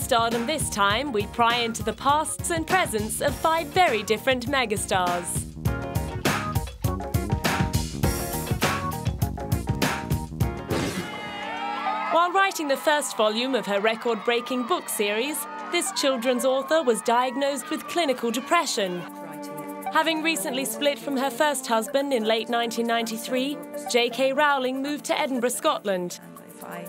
Stardom this time, we pry into the pasts and presents of 5 very different megastars. While writing the first volume of her record-breaking book series, this children's author was diagnosed with clinical depression. Having recently split from her first husband in late 1993, J.K. Rowling moved to Edinburgh, Scotland.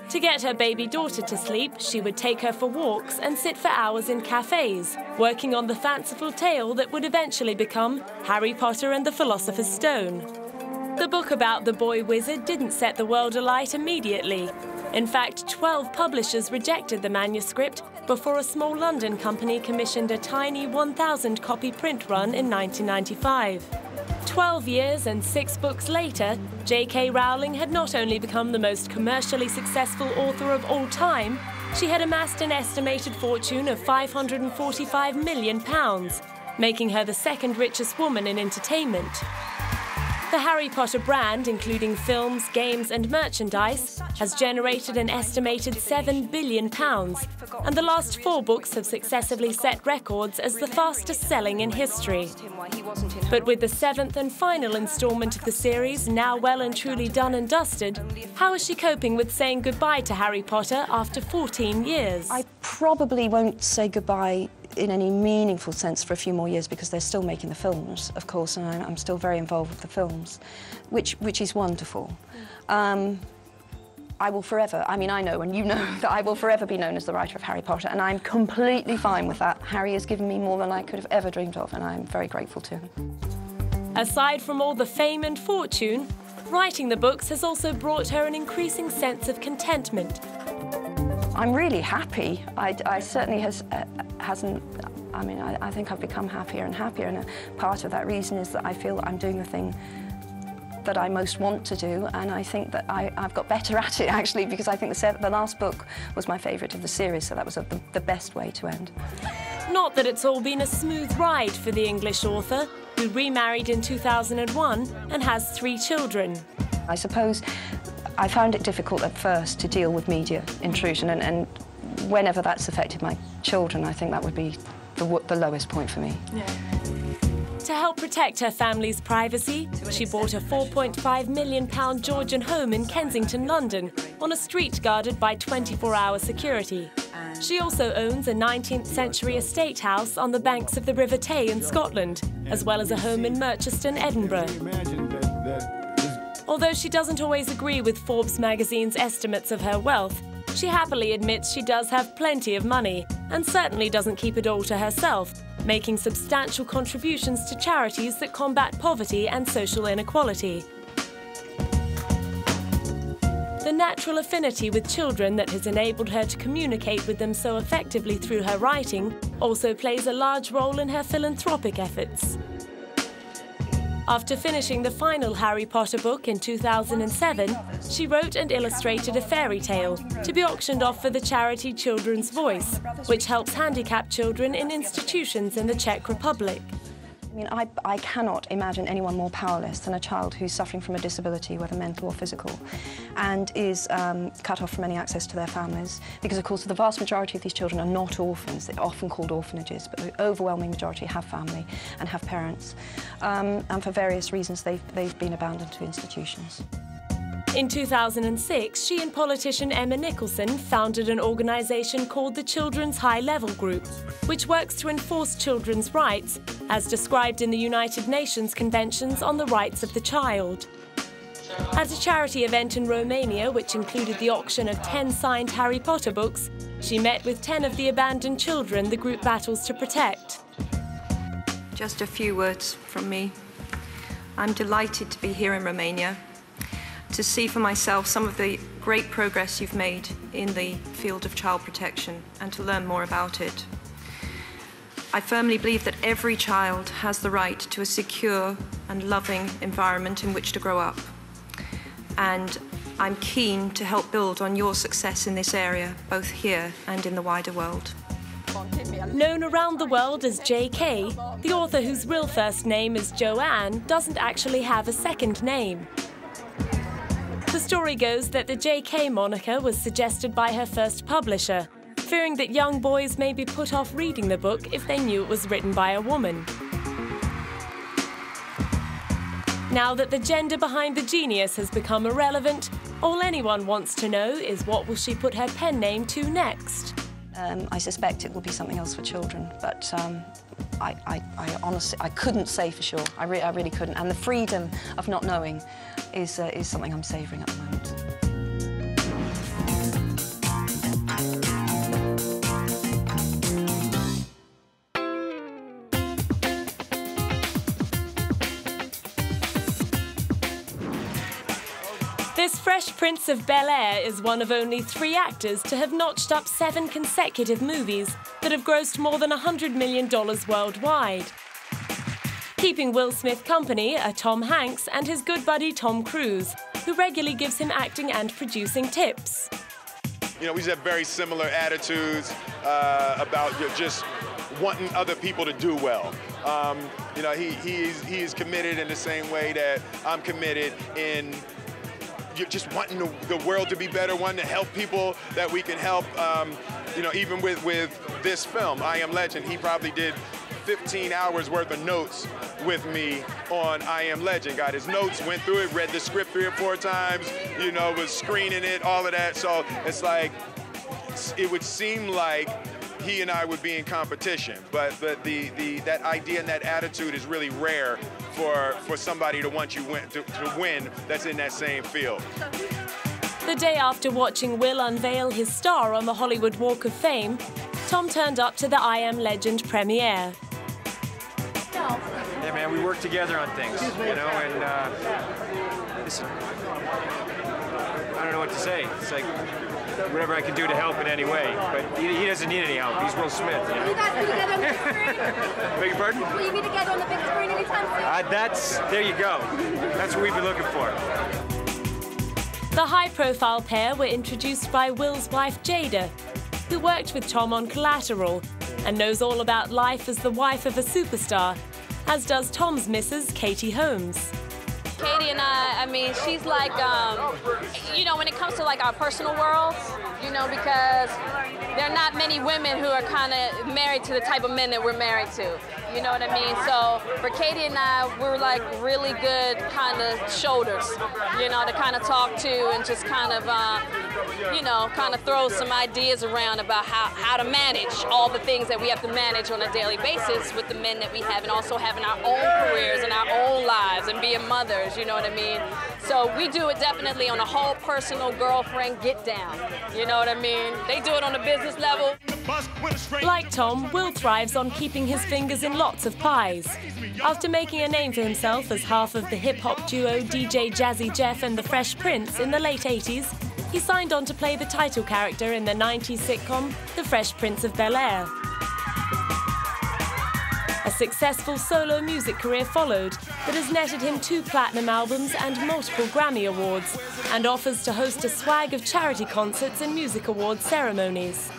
To get her baby daughter to sleep, she would take her for walks and sit for hours in cafes, working on the fanciful tale that would eventually become Harry Potter and the Philosopher's Stone. The book about the boy wizard didn't set the world alight immediately. In fact, 12 publishers rejected the manuscript before a small London company commissioned a tiny 1,000-copy print run in 1995. 12 years and 6 books later, J.K. Rowling had not only become the most commercially successful author of all time, she had amassed an estimated fortune of £545 million, making her the second richest woman in entertainment. The Harry Potter brand, including films, games and merchandise, has generated an estimated £7 billion, and the last 4 books have successively set records as the fastest-selling in history. But with the 7th and final instalment of the series now well and truly done and dusted, how is she coping with saying goodbye to Harry Potter after 14 years? I probably won't say goodbye in any meaningful sense for a few more years because they're still making the films, of course, and I'm still very involved with the films, which is wonderful. I will forever, I mean, I know and you know that I will forever be known as the writer of Harry Potter, and I'm completely fine with that. Harry has given me more than I could have ever dreamed of, and I'm very grateful to him. Aside from all the fame and fortune, writing the books has also brought her an increasing sense of contentment. I'm really happy. I certainly hasn't, I mean, I think I've become happier and happier, and a part of that reason is that I feel that I'm doing the thing that I most want to do, and I think that I've got better at it, actually, because I think the last book was my favourite of the series, so that was the best way to end. Not that it's all been a smooth ride for the English author, who remarried in 2001 and has 3 children. I suppose I found it difficult at first to deal with media intrusion, and whenever that's affected my children, I think that would be the lowest point for me. Yeah. To help protect her family's privacy, she bought a £4.5 million Georgian home in Kensington, London, on a street guarded by 24-hour security. She also owns a 19th-century estate house on the banks of the River Tay in Scotland, as well as a home in Merchiston, Edinburgh. Although she doesn't always agree with Forbes magazine's estimates of her wealth, she happily admits she does have plenty of money, and certainly doesn't keep it all to herself, making substantial contributions to charities that combat poverty and social inequality. The natural affinity with children that has enabled her to communicate with them so effectively through her writing also plays a large role in her philanthropic efforts. After finishing the final Harry Potter book in 2007, she wrote and illustrated a fairy tale to be auctioned off for the charity Children's Voice, which helps handicapped children in institutions in the Czech Republic. I mean, I cannot imagine anyone more powerless than a child who's suffering from a disability, whether mental or physical, and is cut off from any access to their families. Because, of course, the vast majority of these children are not orphans. They're often called orphanages, but the overwhelming majority have family and have parents. And for various reasons, they've been abandoned to institutions. In 2006, she and politician Emma Nicholson founded an organisation called the Children's High Level Group, which works to enforce children's rights, as described in the United Nations Conventions on the Rights of the Child. At a charity event in Romania, which included the auction of 10 signed Harry Potter books, she met with 10 of the abandoned children the group battles to protect. Just a few words from me. I'm delighted to be here in Romania, to see for myself some of the great progress you've made in the field of child protection and to learn more about it. I firmly believe that every child has the right to a secure and loving environment in which to grow up. And I'm keen to help build on your success in this area, both here and in the wider world. Known around the world as J.K., the author whose real first name is Joanne doesn't actually have a second name. The story goes that the J.K. moniker was suggested by her first publisher, fearing that young boys may be put off reading the book if they knew it was written by a woman. Now that the gender behind the genius has become irrelevant, all anyone wants to know is what will she put her pen name to next? I suspect it will be something else for children, but I honestly, I couldn't say for sure. I really couldn't. And the freedom of not knowing is something I'm savouring at the moment. This Fresh Prince of Bel-Air is one of only 3 actors to have notched up 7 consecutive movies that have grossed more than $100 million worldwide. Keeping Will Smith company are Tom Hanks and his good buddy Tom Cruise, who regularly gives him acting and producing tips. You know, we just have very similar attitudes about just wanting other people to do well. You know, he is committed in the same way that I'm committed in just wanting the world to be better, wanting to help people that we can help. You know, even with this film, I Am Legend, he probably did 15 hours worth of notes with me on I Am Legend. Got his notes, went through it, read the script 3 or 4 times, you know, was screening it, all of that. So it's like, it would seem like he and I would be in competition, but that idea and that attitude is really rare for somebody to want you to win that's in that same field. The day after watching Will unveil his star on the Hollywood Walk of Fame, Tom turned up to the I Am Legend premiere. Yeah, man, we work together on things, you know, and I don't know what to say. It's like whatever I can do to help in any way, but he doesn't need any help. He's Will Smith, you know? Will you guys be together on the big screen? Beg your pardon? Will you be together on the big screen anytime soon? There you go. That's what we've been looking for. The high-profile pair were introduced by Will's wife, Jada, who worked with Tom on Collateral and knows all about life as the wife of a superstar, as does Tom's missus, Katie Holmes. Katie and I mean, she's like, you know, when it comes to like our personal worlds, you know, because there are not many women who are kind of married to the type of men that we're married to. You know what I mean? So for Katie and I, we're like really good kind of shoulders, you know, to kind of talk to and just kind of, you know, kind of throw some ideas around about how to manage all the things that we have to manage on a daily basis with the men that we have, and also having our own careers and our own lives and being mothers, you know what I mean? So we do it definitely on a whole personal girlfriend get down, you know what I mean? They do it on a business level. Like Tom, Will thrives on keeping his fingers in lots of pies. After making a name for himself as half of the hip-hop duo DJ Jazzy Jeff and the Fresh Prince in the late 80s, he signed on to play the title character in the 90s sitcom The Fresh Prince of Bel-Air. A successful solo music career followed that has netted him 2 platinum albums and multiple Grammy Awards, and offers to host a swag of charity concerts and music awards ceremonies.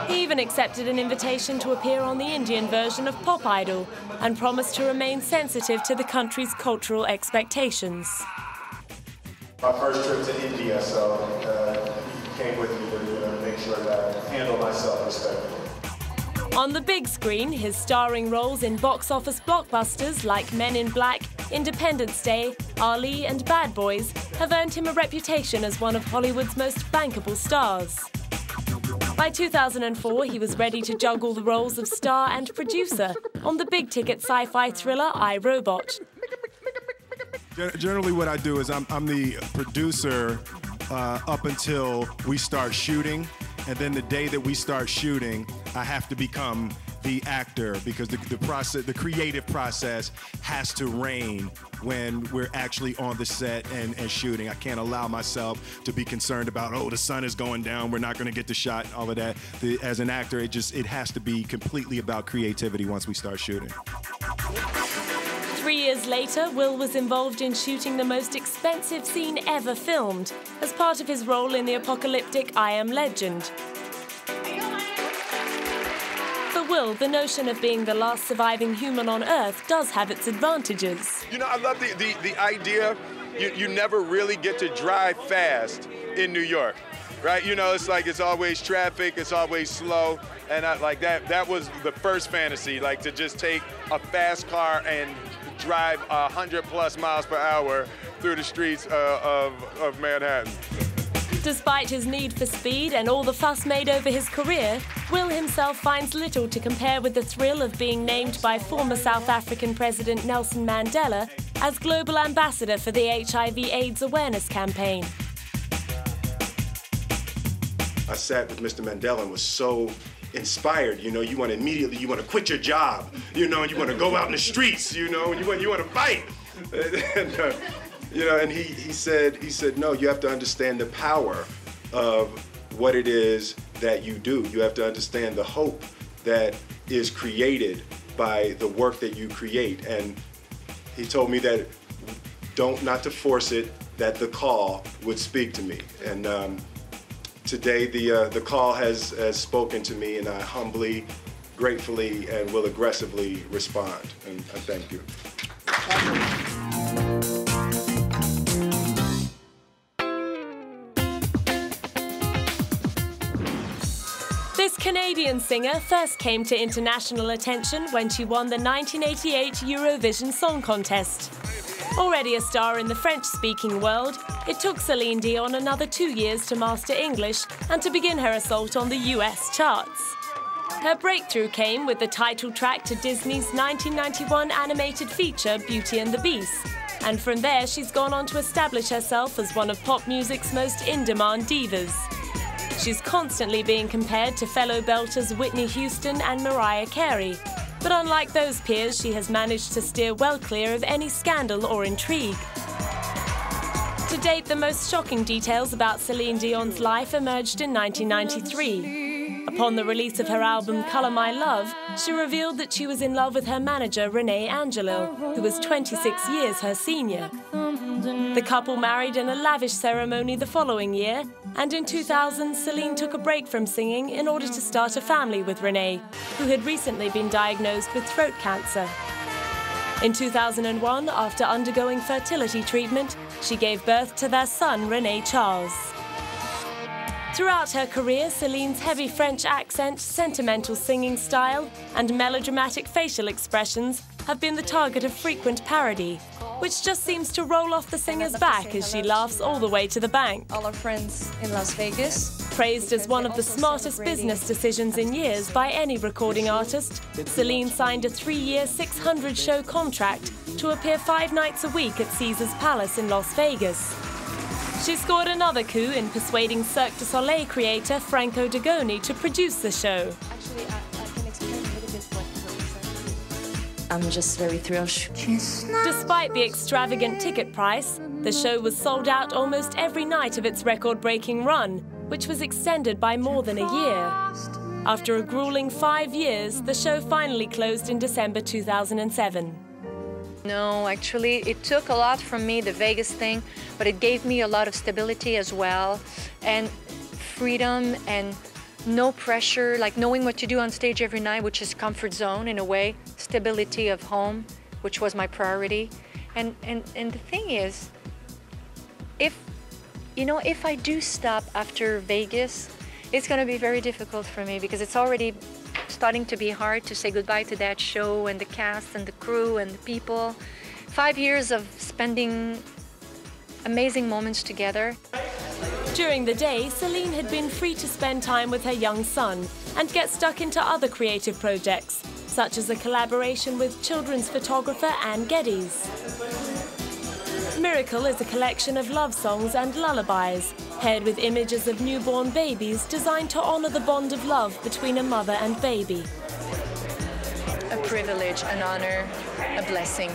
He even accepted an invitation to appear on the Indian version of Pop Idol and promised to remain sensitive to the country's cultural expectations. My first trip to India, so he came with me to make sure that I handle myself respectfully. On the big screen, his starring roles in box office blockbusters like Men in Black, Independence Day, Ali and Bad Boys have earned him a reputation as one of Hollywood's most bankable stars. By 2004, he was ready to juggle the roles of star and producer on the big-ticket sci-fi thriller I, Robot. Generally what I do is I'm the producer up until we start shooting, and then the day that we start shooting, I have to become the actor, because the creative process has to reign when we're actually on the set and shooting. I can't allow myself to be concerned about, oh, the sun is going down, we're not going to get the shot, all of that. As an actor, it has to be completely about creativity once we start shooting. 3 years later, Will was involved in shooting the most expensive scene ever filmed as part of his role in the apocalyptic I Am Legend. For Will, the notion of being the last surviving human on Earth does have its advantages. You know, I love the idea you never really get to drive fast in New York. right? You know, it's like it's always traffic, it's always slow, and that was the first fantasy, like to just take a fast car and drive 100+ miles per hour through the streets of Manhattan. Despite his need for speed and all the fuss made over his career, Will himself finds little to compare with the thrill of being named by former South African President Nelson Mandela as Global Ambassador for the HIV/AIDS awareness campaign. I sat with Mr. Mandela and was so inspired. You know, you want to quit your job, you know, and you want to go out in the streets, you know, and you want to fight. And, you know, and he said, no, you have to understand the power of what it is that you do. You have to understand the hope that is created by the work that you create. And he told me that not to force it, that the call would speak to me. And today the call has spoken to me, and I humbly, gratefully, and will aggressively respond. And I thank you. This Canadian singer first came to international attention when she won the 1988 Eurovision Song Contest. Already a star in the French-speaking world, it took Celine Dion another 2 years to master English and to begin her assault on the US charts. Her breakthrough came with the title track to Disney's 1991 animated feature Beauty and the Beast, and from there she's gone on to establish herself as one of pop music's most in-demand divas. She's constantly being compared to fellow belters Whitney Houston and Mariah Carey. But unlike those peers, she has managed to steer well clear of any scandal or intrigue. To date, the most shocking details about Celine Dion's life emerged in 1993. Upon the release of her album Colour My Love, she revealed that she was in love with her manager Renee Angelil, who was 26 years her senior. The couple married in a lavish ceremony the following year, and in 2000, Celine took a break from singing in order to start a family with Renee, who had recently been diagnosed with throat cancer. In 2001, after undergoing fertility treatment, she gave birth to their son, René Charles. Throughout her career, Celine's heavy French accent, sentimental singing style, and melodramatic facial expressions have been the target of frequent parody, which just seems to roll off the singer's back as she laughs all the way to the bank. All our friends in Las Vegas. Praised as one of the smartest business decisions in years by any recording artist, Celine signed a 3-year, 600-show contract to appear 5 nights a week at Caesars Palace in Las Vegas. She scored another coup in persuading Cirque du Soleil creator Franco Degoni to produce the show. Actually, I can explain a little bit what I'm just very thrilled. Despite the extravagant ticket price, the show was sold out almost every night of its record-breaking run, which was extended by more than a year. After a grueling 5 years, the show finally closed in December 2007. No, actually, it took a lot from me, the Vegas thing, but it gave me a lot of stability as well, and freedom and no pressure, like knowing what to do on stage every night, which is comfort zone in a way, stability of home, which was my priority. And the thing is, if I do stop after Vegas, it's going to be very difficult for me because it's already starting to be hard to say goodbye to that show and the cast and the crew and the people. 5 years of spending amazing moments together. During the day, Celine had been free to spend time with her young son and get stuck into other creative projects, such as a collaboration with children's photographer Anne Geddes. Miracle is a collection of love songs and lullabies, paired with images of newborn babies designed to honor the bond of love between a mother and baby. A privilege, an honor, a blessing.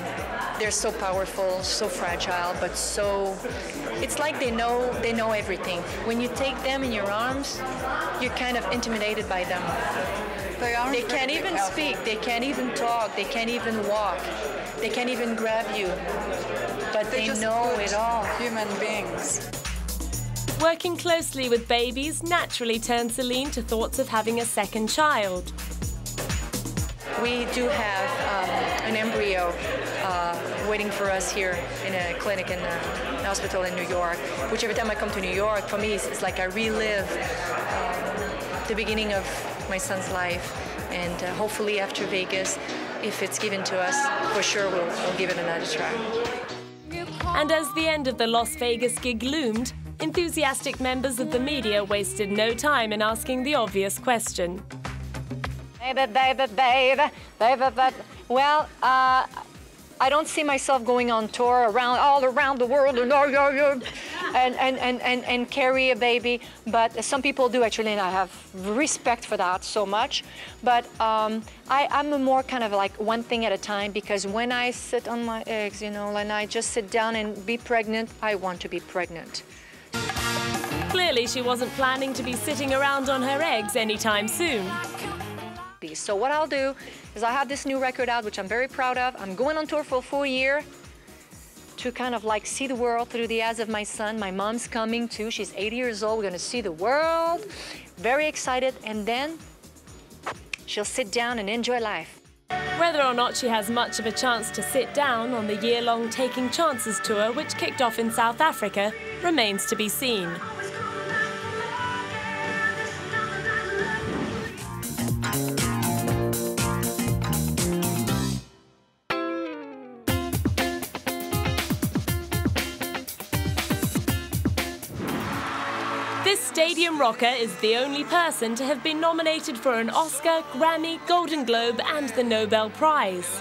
They're so powerful, so fragile, but so... It's like they know everything. When you take them in your arms, you're kind of intimidated by them. They can't even speak, they can't even talk, they can't even walk, they can't even grab you. But they know it all. Human beings. Working closely with babies naturally turned Celine to thoughts of having a second child. We do have an embryo waiting for us here in a clinic in a hospital in New York, which every time I come to New York, for me, it's like I relive the beginning of my son's life. And hopefully after Vegas, if it's given to us, for sure we'll give it another try. And as the end of the Las Vegas gig loomed, enthusiastic members of the media wasted no time in asking the obvious question. Baby, baby, baby, baby, baby. Well, I don't see myself going on tour all around the world and carry a baby, but some people do actually, and I have respect for that so much. But I'm a more kind of like one thing at a time, because when I sit on my eggs, you know, and I just sit down and be pregnant, I want to be pregnant. Clearly, she wasn't planning to be sitting around on her eggs anytime soon. So what I'll do is I have this new record out, which I'm very proud of. I'm going on tour for a full year to kind of like see the world through the eyes of my son. My mom's coming too. She's 80 years old. We're going to see the world. Very excited. And then she'll sit down and enjoy life. Whether or not she has much of a chance to sit down on the year-long Taking Chances tour, which kicked off in South Africa, remains to be seen. This stadium rocker is the only person to have been nominated for an Oscar, Grammy, Golden Globe and the Nobel Prize.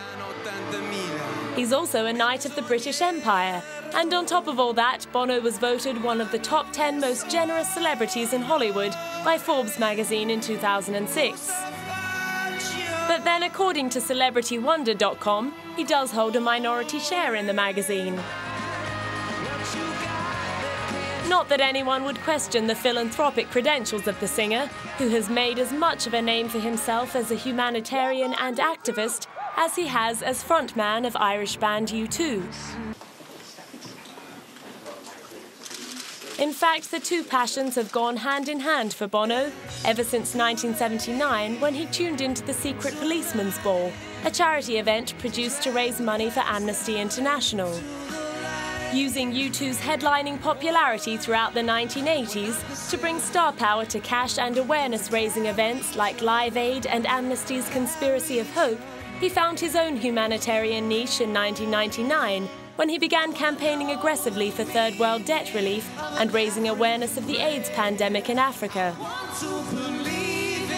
He's also a Knight of the British Empire, and on top of all that, Bono was voted one of the top 10 most generous celebrities in Hollywood by Forbes magazine in 2006. But then, according to CelebrityWonder.com, he does hold a minority share in the magazine. Not that anyone would question the philanthropic credentials of the singer, who has made as much of a name for himself as a humanitarian and activist as he has as frontman of Irish band U2. In fact, the two passions have gone hand in hand for Bono ever since 1979, when he tuned into the Secret Policeman's Ball, a charity event produced to raise money for Amnesty International. Using U2's headlining popularity throughout the 1980s to bring star power to cash and awareness-raising events like Live Aid and Amnesty's Conspiracy of Hope, he found his own humanitarian niche in 1999, when he began campaigning aggressively for third world debt relief and raising awareness of the AIDS pandemic in Africa.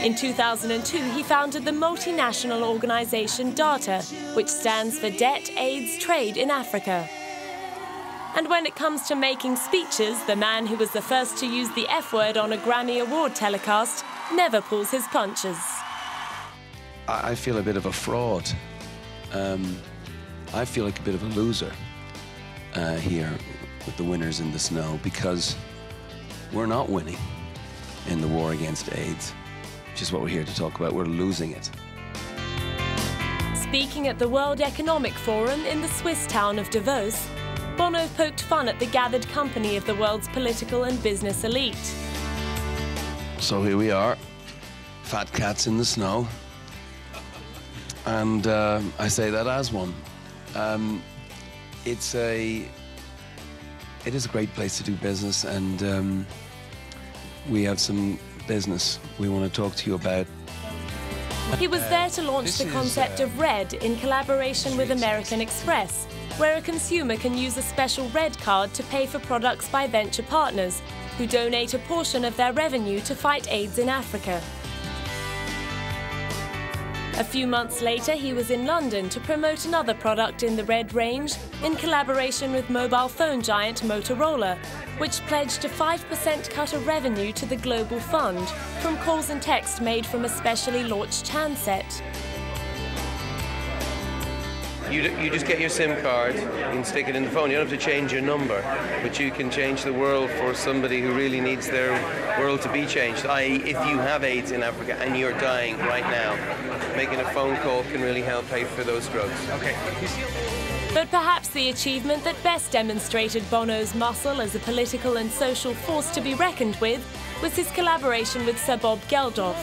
In 2002, he founded the multinational organization DARTA, which stands for Debt, AIDS, Trade in Africa. And when it comes to making speeches, the man who was the first to use the F word on a Grammy Award telecast never pulls his punches. I feel a bit of a fraud. I feel like a bit of a loser here with the winners in the snow, because we're not winning in the war against AIDS, which is what we're here to talk about. We're losing it. Speaking at the World Economic Forum in the Swiss town of Davos, Bono poked fun at the gathered company of the world's political and business elite. So here we are, fat cats in the snow, and I say that as one. It is a great place to do business, and we have some business we want to talk to you about. He was there to launch the concept of Red in collaboration with American Express, where a consumer can use a special Red card to pay for products by venture partners, who donate a portion of their revenue to fight AIDS in Africa. A few months later, he was in London to promote another product in the Red range in collaboration with mobile phone giant Motorola, which pledged a 5% cut of revenue to the Global Fund from calls and texts made from a specially launched handset. You just get your SIM card, you can stick it in the phone. You don't have to change your number, but you can change the world for somebody who really needs their world to be changed. I.e., if you have AIDS in Africa and you're dying right now, making a phone call can really help pay for those drugs. Okay. But perhaps the achievement that best demonstrated Bono's muscle as a political and social force to be reckoned with was his collaboration with Sir Bob Geldof.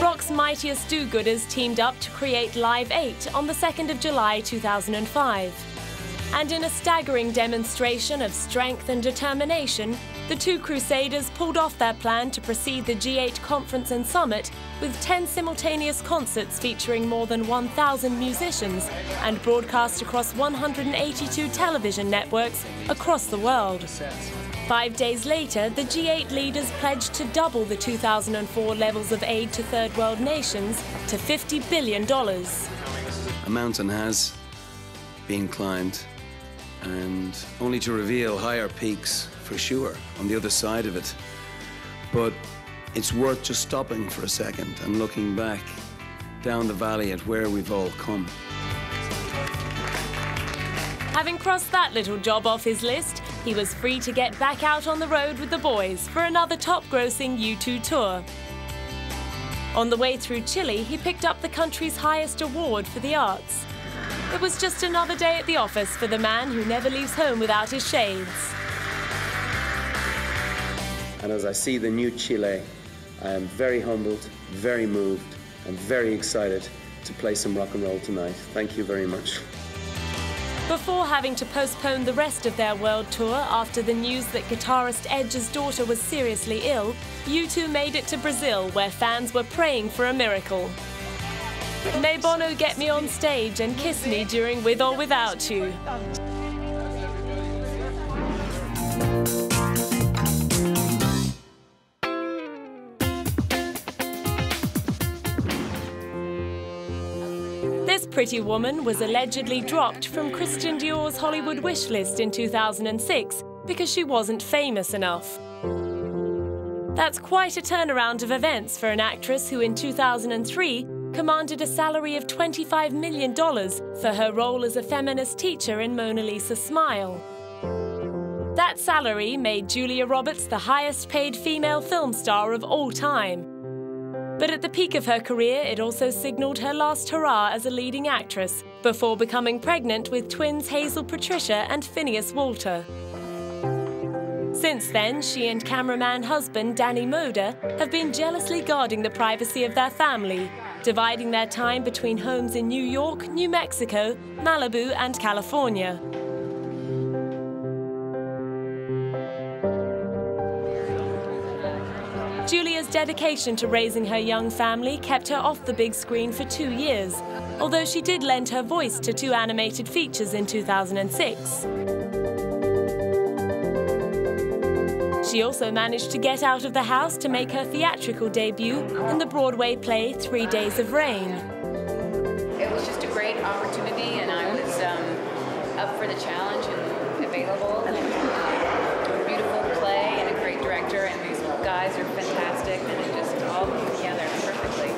Rock's mightiest do-gooders teamed up to create Live 8 on the 2nd of July 2005. And in a staggering demonstration of strength and determination, the two crusaders pulled off their plan to precede the G8 conference and summit with 10 simultaneous concerts featuring more than 1,000 musicians and broadcast across 182 television networks across the world. 5 days later, the G8 leaders pledged to double the 2004 levels of aid to third world nations to $50 billion. A mountain has been climbed, and only to reveal higher peaks for sure on the other side of it. But it's worth just stopping for a second and looking back down the valley at where we've all come. Having crossed that little job off his list, he was free to get back out on the road with the boys for another top-grossing U2 tour. On the way through Chile, he picked up the country's highest award for the arts. It was just another day at the office for the man who never leaves home without his shades. And as I see the new Chile, I am very humbled, very moved, and very excited to play some rock and roll tonight. Thank you very much. Before having to postpone the rest of their world tour after the news that guitarist Edge's daughter was seriously ill, U2 made it to Brazil, where fans were praying for a miracle. May Bono get me on stage and kiss me during With or Without You. This pretty woman was allegedly dropped from Christian Dior's Hollywood wish list in 2006 because she wasn't famous enough. That's quite a turnaround of events for an actress who in 2003 commanded a salary of $25 million for her role as a feminist teacher in Mona Lisa Smile. That salary made Julia Roberts the highest-paid female film star of all time. But at the peak of her career, it also signalled her last hurrah as a leading actress, before becoming pregnant with twins Hazel Patricia and Phineas Walter. Since then, she and cameraman husband Danny Moder have been jealously guarding the privacy of their family, dividing their time between homes in New York, New Mexico, Malibu, and California. Julia's dedication to raising her young family kept her off the big screen for 2 years, although she did lend her voice to 2 animated features in 2006. She also managed to get out of the house to make her theatrical debut in the Broadway play 3 Days of Rain. It was just a great opportunity, and I was up for the challenge and available. A beautiful play and a great director, and these guys are fantastic, and it just all came together perfectly.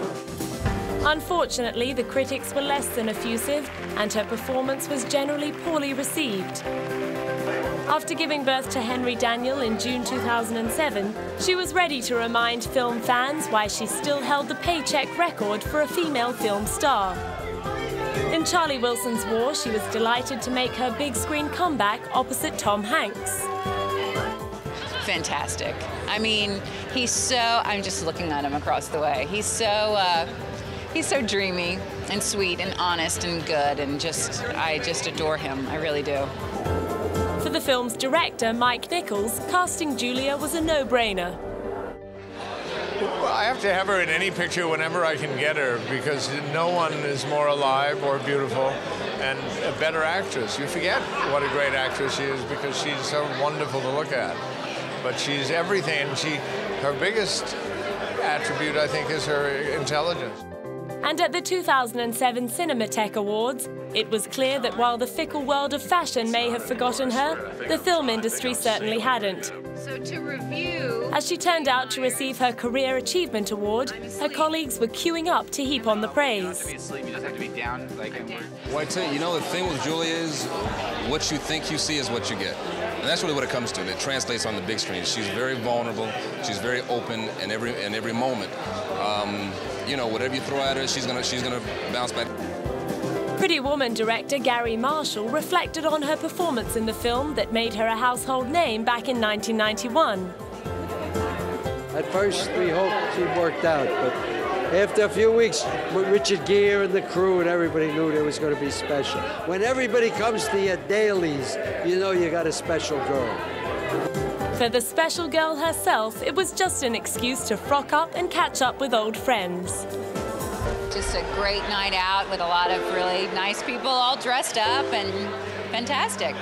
Unfortunately, the critics were less than effusive, and her performance was generally poorly received. After giving birth to Henry Daniel in June 2007, she was ready to remind film fans why she still held the paycheck record for a female film star. In Charlie Wilson's War, she was delighted to make her big screen comeback opposite Tom Hanks. Fantastic. I mean, I'm just looking at him across the way. He's so dreamy and sweet and honest and good, and I just adore him. I really do. For the film's director, Mike Nichols, casting Julia was a no-brainer. Well, I have to have her in any picture whenever I can get her, because no one is more alive or beautiful and a better actress. You forget what a great actress she is because she's so wonderful to look at. But she's everything, and her biggest attribute, I think, is her intelligence. And at the 2007 Cinematheque Awards, it was clear that while the fickle world of fashion may have forgotten her, the film industry certainly hadn't. So to review... As she turned out to receive her Career Achievement Award, her colleagues were queuing up to heap on the praise. Well, I tell you, you know, the thing with Julia is what you think you see is what you get. And that's really what it comes to. It translates on the big screen. She's very vulnerable. She's very open in every moment. You know, whatever you throw at her, she's gonna bounce back. Pretty Woman director Gary Marshall reflected on her performance in the film that made her a household name back in 1991. At first, we hoped it worked out, but After a few weeks, Richard Gere and the crew and everybody knew there was going to be special. When everybody comes to your dailies, you know you got a special girl. For the special girl herself, it was just an excuse to frock up and catch up with old friends. Just a great night out with a lot of really nice people all dressed up and fantastic.